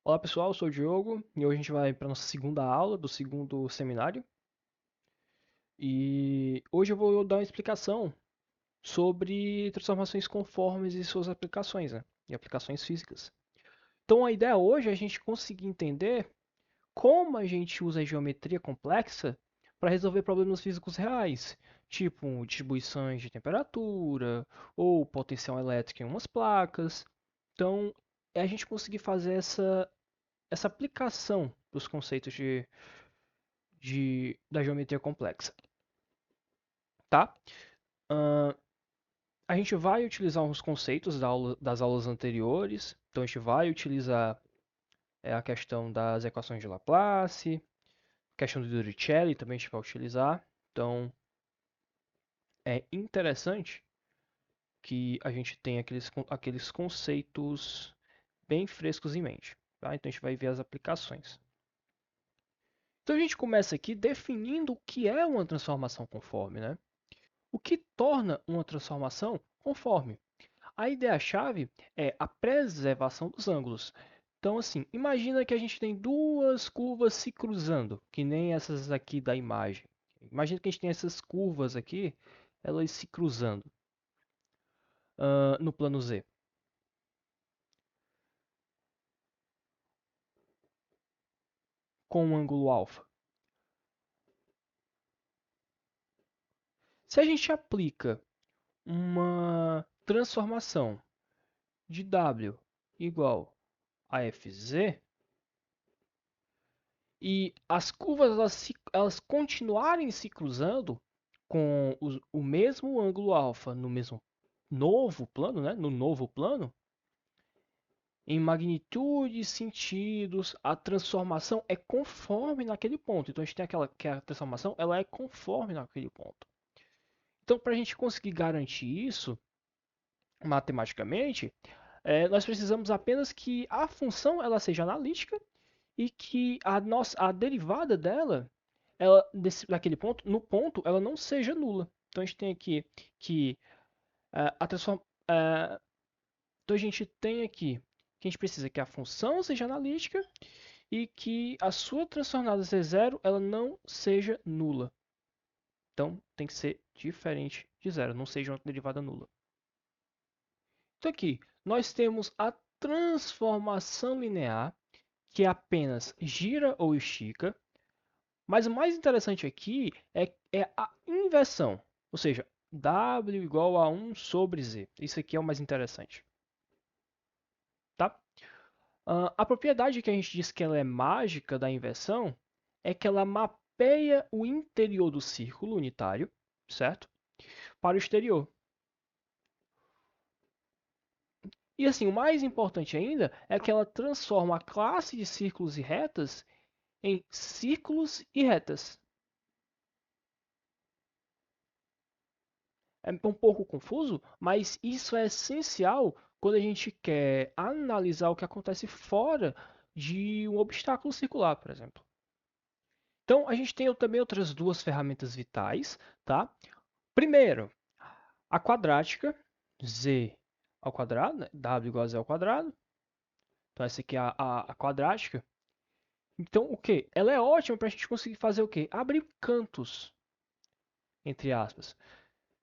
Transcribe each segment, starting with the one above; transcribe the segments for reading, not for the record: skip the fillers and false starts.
Olá pessoal, eu sou o Diogo e hoje a gente vai para a nossa segunda aula do segundo seminário. E hoje eu vou dar uma explicação sobre transformações conformes e suas aplicações, né? E aplicações físicas. Então a ideia hoje é a gente conseguir entender como a gente usa a geometria complexa para resolver problemas físicos reais, tipo distribuições de temperatura ou potencial elétrico em umas placas. Então é a gente conseguir fazer essa aplicação dos conceitos da geometria complexa, tá? Ahn, a gente vai utilizar uns conceitos das aulas anteriores, então a gente vai utilizar a questão das equações de Laplace, a questão do Dirichlet também a gente vai utilizar, então é interessante que a gente tenha aqueles conceitos bem frescos em mente, tá? Então a gente vai ver as aplicações. Então a gente começa aqui definindo o que é uma transformação conforme, né? O que torna uma transformação conforme? A ideia-chave é a preservação dos ângulos. Então, assim, imagina que a gente tem duas curvas se cruzando, que nem essas aqui da imagem. Imagina que a gente tem essas curvas aqui, elas se cruzando no plano Z, com um ângulo alfa. Se a gente aplica uma transformação de W igual a Fz, e as curvas elas continuarem se cruzando com o mesmo ângulo alfa no mesmo novo plano, né? No novo plano, em magnitude, sentidos, a transformação é conforme naquele ponto. Então a gente tem aquela que a transformação ela é conforme naquele ponto. Então para a gente conseguir garantir isso matematicamente, nós precisamos apenas que a função ela seja analítica e que a derivada dela, daquele ponto, no ponto, ela não seja nula. Então a gente tem aqui que a transform, uh, então a gente tem aqui que a gente precisa que a função seja analítica e que a sua transformada z zero ela não seja nula. Então tem que ser diferente de zero, não seja uma derivada nula. Então aqui nós temos a transformação linear que apenas gira ou estica. Mas o mais interessante aqui é a inversão, ou seja, W igual a 1 sobre Z. Isso aqui é o mais interessante. Tá? A propriedade que a gente diz que ela é mágica da inversão é que ela mapeia o interior do círculo unitário, certo? Para o exterior. E assim, o mais importante ainda é que ela transforma a classe de círculos e retas em círculos e retas. É um pouco confuso, mas isso é essencial quando a gente quer analisar o que acontece fora de um obstáculo circular, por exemplo. Então, a gente tem também outras duas ferramentas vitais, tá? Primeiro, a quadrática, z ao quadrado, né? W igual a z ao quadrado. Então, essa aqui é a quadrática. Então, o que? Ela é ótima para a gente conseguir fazer o quê? Abrir cantos, entre aspas.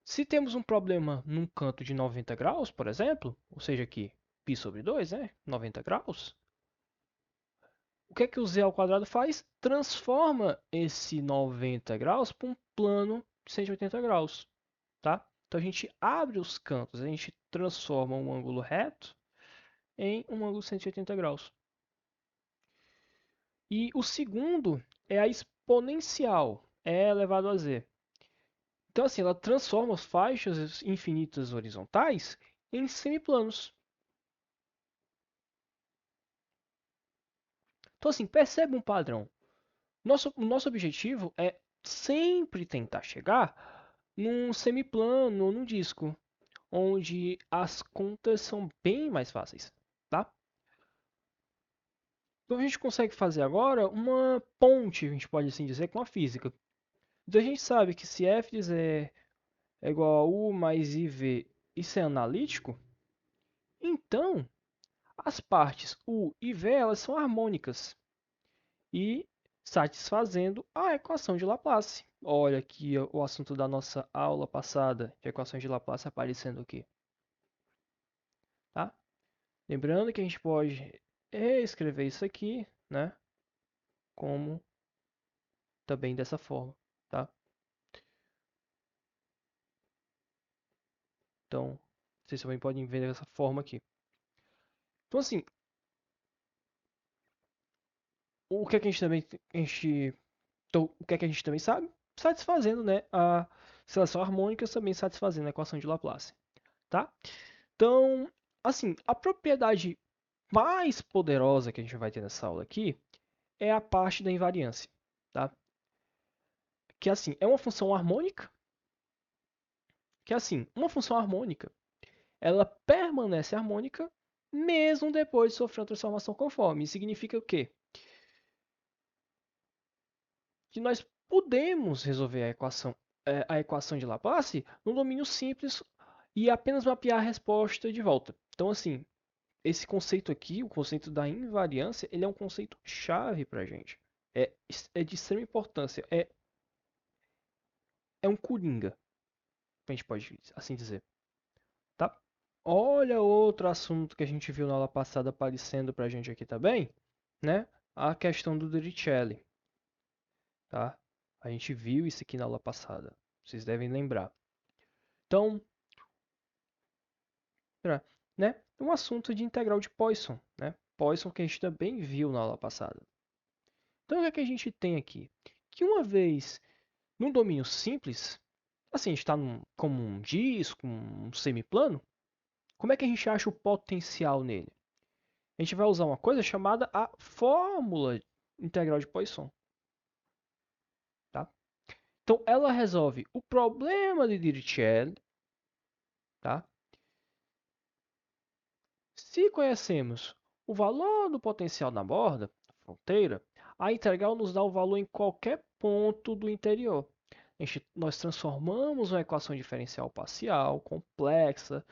Se temos um problema num canto de 90 graus, por exemplo, ou seja aqui π sobre 2, né? 90 graus, o que é que o z ao quadrado faz? Transforma esse 90 graus para um plano de 180 graus, tá? Então a gente abre os cantos, a gente transforma um ângulo reto em um ângulo de 180 graus. E o segundo é a exponencial, e elevado a z. Então assim, ela transforma as faixas infinitas horizontais em semiplanos. Então, assim, percebe um padrão. O nosso objetivo é sempre tentar chegar num semiplano ou num disco, onde as contas são bem mais fáceis, tá? Então a gente consegue fazer agora uma ponte, a gente pode assim dizer, com a física. Então a gente sabe que se f de z é igual a u mais iv, isso é analítico, então As partes U e V elas são harmônicas e satisfazendo a equação de Laplace. Olha aqui o assunto da nossa aula passada de equações de Laplace aparecendo aqui. Tá? Lembrando que a gente pode reescrever isso aqui, né, como também dessa forma. Tá? Então, vocês também podem ver dessa forma aqui. Então, assim, o que é que a gente também, então, o que é que a gente também sabe? Satisfazendo, né, a seleção harmônica também satisfazendo a equação de Laplace, tá? Então, assim, a propriedade mais poderosa que a gente vai ter nessa aula aqui é a parte da invariância, tá? Que assim, é uma função harmônica, que assim, uma função harmônica, ela permanece harmônica mesmo depois de sofrer uma transformação conforme. Isso significa o quê? Que nós podemos resolver a equação de Laplace no domínio simples e apenas mapear a resposta de volta. Então, assim, esse conceito aqui, o conceito da invariância, ele é um conceito chave para a gente. É de extrema importância. É um coringa, a gente pode assim dizer. Tá? Olha outro assunto que a gente viu na aula passada aparecendo para a gente aqui também, né? A questão do Dirichlet. Tá? A gente viu isso aqui na aula passada. Vocês devem lembrar. Então, né? Um assunto de integral de Poisson, né? Poisson que a gente também viu na aula passada. Então, o que é que a gente tem aqui? Que uma vez num domínio simples, assim, a gente está como um disco, um semiplano, como é que a gente acha o potencial nele? A gente vai usar uma coisa chamada a fórmula integral de Poisson. Tá? Então, ela resolve o problema de Dirichlet. Tá? Se conhecemos o valor do potencial na borda, fronteira, a integral nos dá o valor em qualquer ponto do interior. Nós transformamos uma equação diferencial parcial, complexa,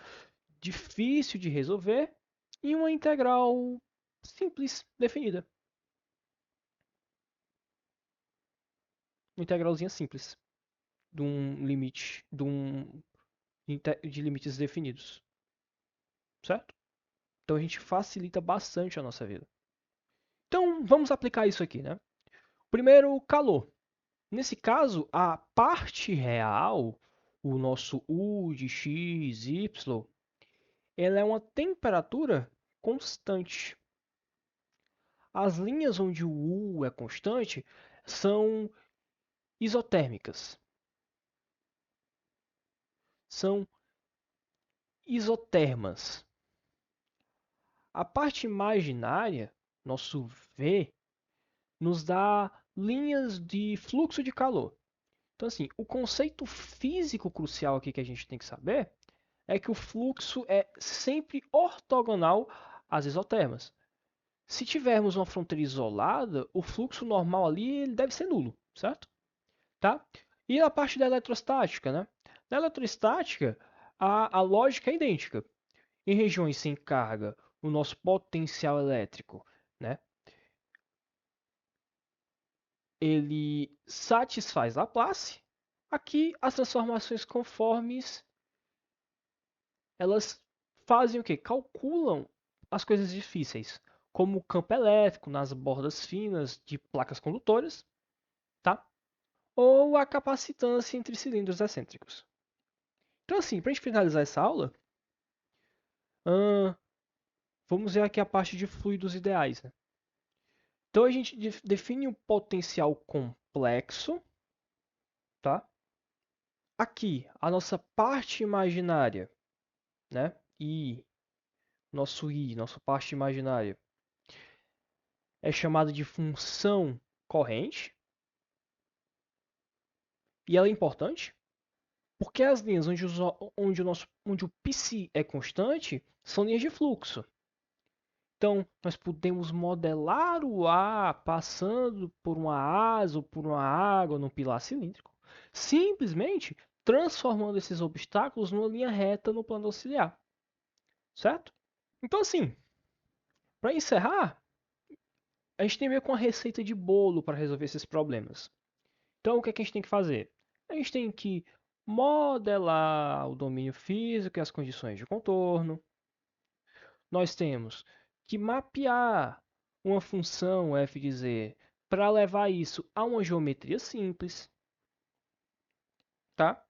difícil de resolver, em uma integral simples, definida. Uma integralzinha simples, de um limite, de limites definidos. Certo? Então a gente facilita bastante a nossa vida. Então vamos aplicar isso aqui, né? Primeiro, calor. Nesse caso, a parte real, o nosso U de x, y, ela é uma temperatura constante. As linhas onde o U é constante são isotérmicas. São isotermas. A parte imaginária, nosso V, nos dá linhas de fluxo de calor. Então, assim, o conceito físico crucial aqui que a gente tem que saber é que o fluxo é sempre ortogonal às isotermas. Se tivermos uma fronteira isolada, o fluxo normal ali ele deve ser nulo, certo? Tá? E a parte da eletrostática, né? Na eletrostática, a lógica é idêntica. Em regiões sem carga, o nosso potencial elétrico, né? Ele satisfaz Laplace. Aqui, as transformações conformes, elas fazem o quê? Calculam as coisas difíceis, como o campo elétrico nas bordas finas de placas condutoras, tá? Ou a capacitância entre cilindros excêntricos. Então, assim, para a gente finalizar essa aula, vamos ver aqui a parte de fluidos ideais. Né? Então, a gente define o potencial complexo, tá? Aqui, a nossa parte imaginária, né? Nossa parte imaginária, é chamada de função corrente. E ela é importante porque as linhas onde o psi é constante são linhas de fluxo. Então, nós podemos modelar o ar passando por uma asa ou por uma água num pilar cilíndrico, simplesmente transformando esses obstáculos numa linha reta no plano auxiliar. Certo? Então, assim, Para encerrar, a gente tem meio com uma receita de bolo para resolver esses problemas. Então, o que é que a gente tem que fazer? A gente tem que modelar o domínio físico e as condições de contorno. Nós temos que mapear uma função f de z para levar isso a uma geometria simples, tá?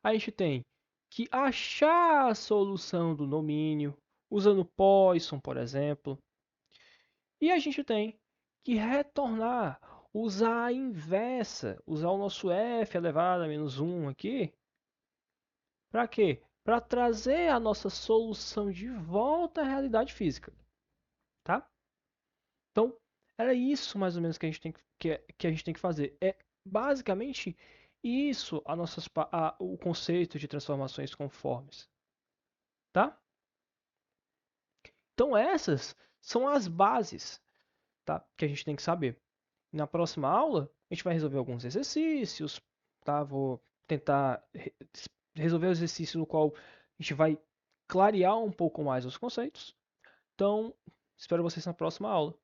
A gente tem que achar a solução do domínio usando Poisson, por exemplo. E a gente tem que retornar, usar a inversa, usar o nosso f elevado a menos 1 aqui. Para quê? Para trazer a nossa solução de volta à realidade física, tá? Então, era isso mais ou menos que a gente tem que a gente tem que fazer. É basicamente isso o conceito de transformações conformes, tá? Então essas são as bases, tá? Que a gente tem que saber. Na próxima aula, a gente vai resolver alguns exercícios, tá? Vou tentar resolver o exercício no qual a gente vai clarear um pouco mais os conceitos. Então, espero vocês na próxima aula.